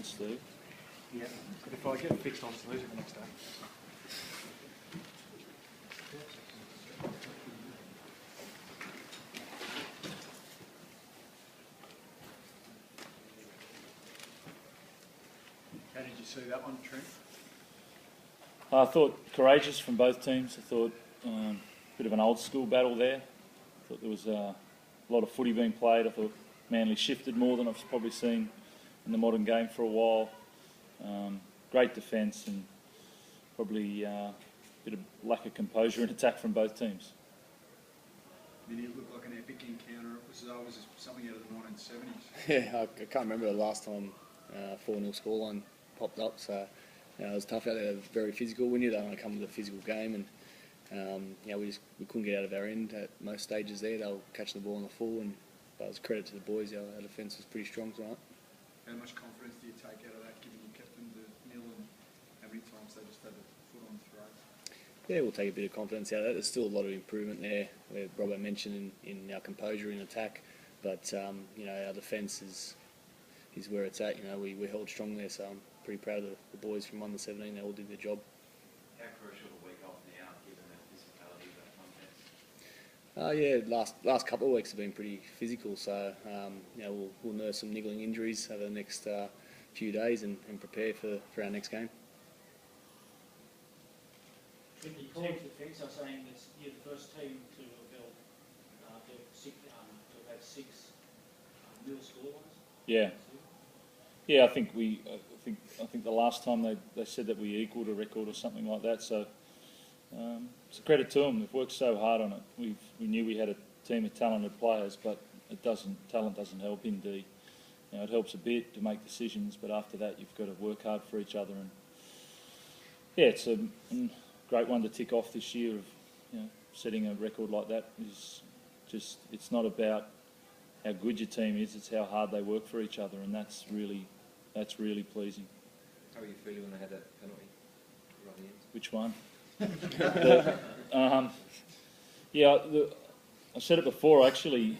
Steve. Yeah, but if I get fixed, I'll just lose it the next day. How did you see that one, Trent? I thought courageous from both teams. I thought a bit of an old school battle there. I thought there was a lot of footy being played. I thought Manly shifted more than I've probably seen in the modern game for a while. Great defence and probably a bit of lack of composure in attack from both teams. Did it look like an epic encounter? Was it something out of the 1970s? Yeah, I can't remember the last time 4-0 scoreline popped up, so it was tough out there. Very physical. We knew they were going to come with a physical game, and we couldn't get out of our end at most stages there. They were catching the ball on the full, but it was credit to the boys. Our defence was pretty strong tonight. How much confidence do you take out of that, given you kept them to nil, and how many times they just had a foot on the throat? Yeah, we'll take a bit of confidence out of that. There's still a lot of improvement there, where Robbo mentioned in our composure in attack, but our defence is where it's at. We held strong there, so I'm pretty proud of the boys from 1 to 17. They all did their job. How crucial the week off now, given the physicality of that contest? Last couple of weeks have been pretty physical, so we'll nurse some niggling injuries over the next few days and prepare for our next game. The team's defence are saying that you're the first team to have had six nil scorelines. Yeah. I think the last time they said that we equalled a record or something like that. So it's a credit to them. They've worked so hard on it. We knew we had a team of talented players, but talent doesn't help in D. It helps a bit to make decisions, but after that you've got to work hard for each other. And yeah, it's a great one to tick off this year. Of setting a record like that is just, it's not about how good your team is, it's how hard they work for each other, and that's really pleasing. How were you feeling when they had that penalty right at the end? Which one? I said it before. Actually,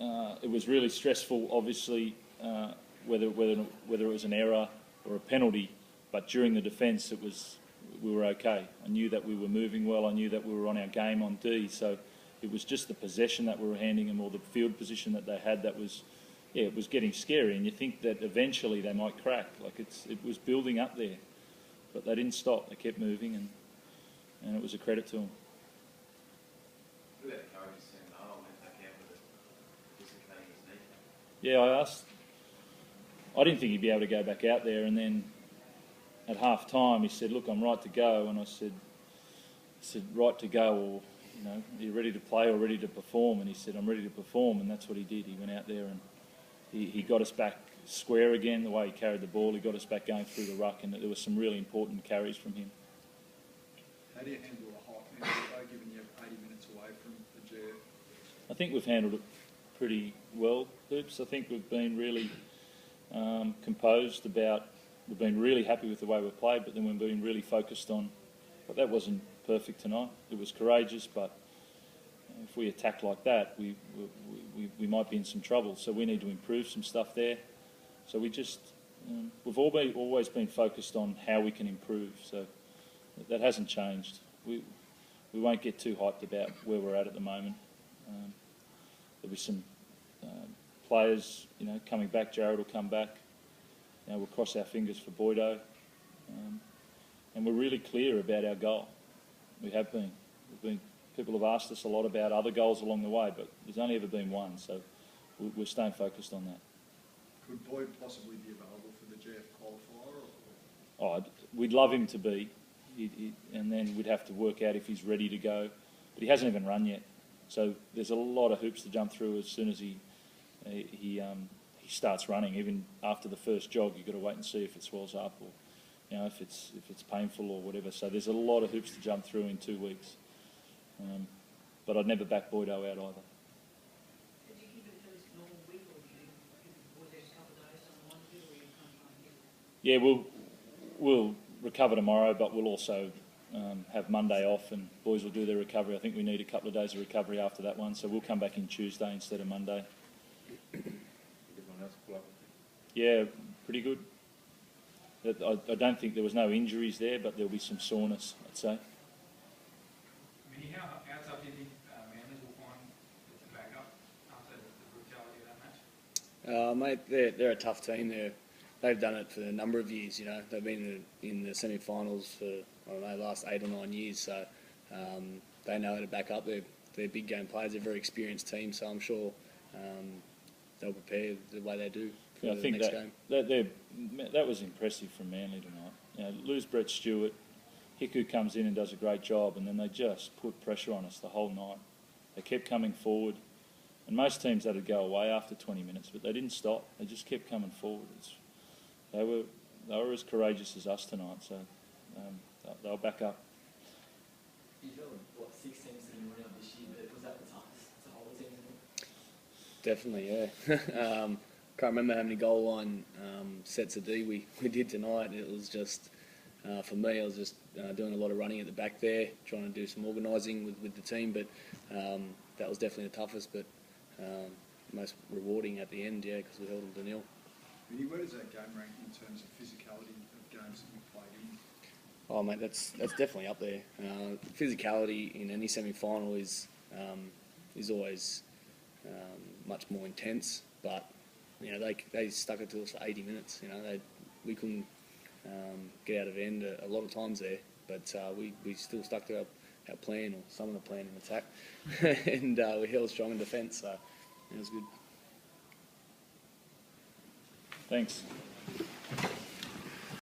it was really stressful. Obviously, whether it was an error or a penalty, but during the defence, we were okay. I knew that we were moving well. I knew that we were on our game on D. So it was just the possession that we were handing them, or the field position that they had, that was. Yeah, it was getting scary, and you think that eventually they might crack. Like it was building up there, but they didn't stop. They kept moving, and it was a credit to them. Who had the courage to send Arnold back out with it dislocating his knee? Yeah, I asked. I didn't think he'd be able to go back out there, and then at half time he said, "Look, I'm right to go," and I said, "Right to go, or are you ready to play or ready to perform?" And he said, "I'm ready to perform," and that's what he did. He went out there and he got us back square again, the way he carried the ball. He got us back going through the ruck, and there were some really important carries from him. How do you handle a hot minute, given you're 80 minutes away from the GF? I think we've handled it pretty well, Hoops. I think we've been really composed about. We've been really happy with the way we've played, but then we've been really focused on. But that wasn't perfect tonight. It was courageous, but if we attack like that, we might be in some trouble. So we need to improve some stuff there. So we've always been focused on how we can improve. So that hasn't changed. We won't get too hyped about where we're at the moment. There'll be some players, coming back. Jared will come back. We'll cross our fingers for Boydo. And we're really clear about our goal. We have been. People have asked us a lot about other goals along the way, but there's only ever been one, so we're staying focused on that. Could Boyd possibly be available for the GF qualifier? We'd love him to be, and then we'd have to work out if he's ready to go. But he hasn't even run yet, so there's a lot of hoops to jump through as soon as he starts running. Even after the first jog, you've got to wait and see if it swells up or if it's painful or whatever. So there's a lot of hoops to jump through in 2 weeks. But I'd never back Boydo out either. Did you keep it to this normal week, or did you give the boys a couple of days on one field, or you come Yeah, we'll recover tomorrow, but we'll also have Monday off, and boys will do their recovery. I think we need a couple of days of recovery after that one, so we'll come back in Tuesday instead of Monday. Everyone else pull up? Yeah, pretty good. I don't think there was no injuries there, but there'll be some soreness, I'd say. Minnie, how tough do you think Manly will find to back up after the brutality of that match? Mate, they're a tough team. They've done it for a number of years. You know, they've been in the semi-finals for, I don't know, the last 8 or 9 years. So they know how to back up. They're big game players. They're a very experienced team. So I'm sure they'll prepare the way they do for I the think next game. that was impressive from Manly tonight. You know, lose Brett Stewart, Hiku comes in and does a great job, and then they just put pressure on us the whole night. They kept coming forward, and most teams had to go away after 20 minutes, but they didn't stop. They just kept coming forward. They were as courageous as us tonight, so they'll back up. You feel what 6 teams in the running up this year, but was that the toughest to hold the team? Definitely, yeah. Can't remember how many goal line sets of D we did tonight. It was just, for me, I was just doing a lot of running at the back there, trying to do some organising with the team, but that was definitely the toughest, but most rewarding at the end, yeah, because we held them to 0. Vinny, where does that game rank in terms of physicality of games that you've played in? Oh, mate, that's definitely up there. Physicality in any semi-final is always much more intense, but you know they stuck it to us for 80 minutes. You know we couldn't get out of end a lot of times there, but we still stuck to our plan, or some of the plan in attack, and we held strong in defence. So it was good. Thanks.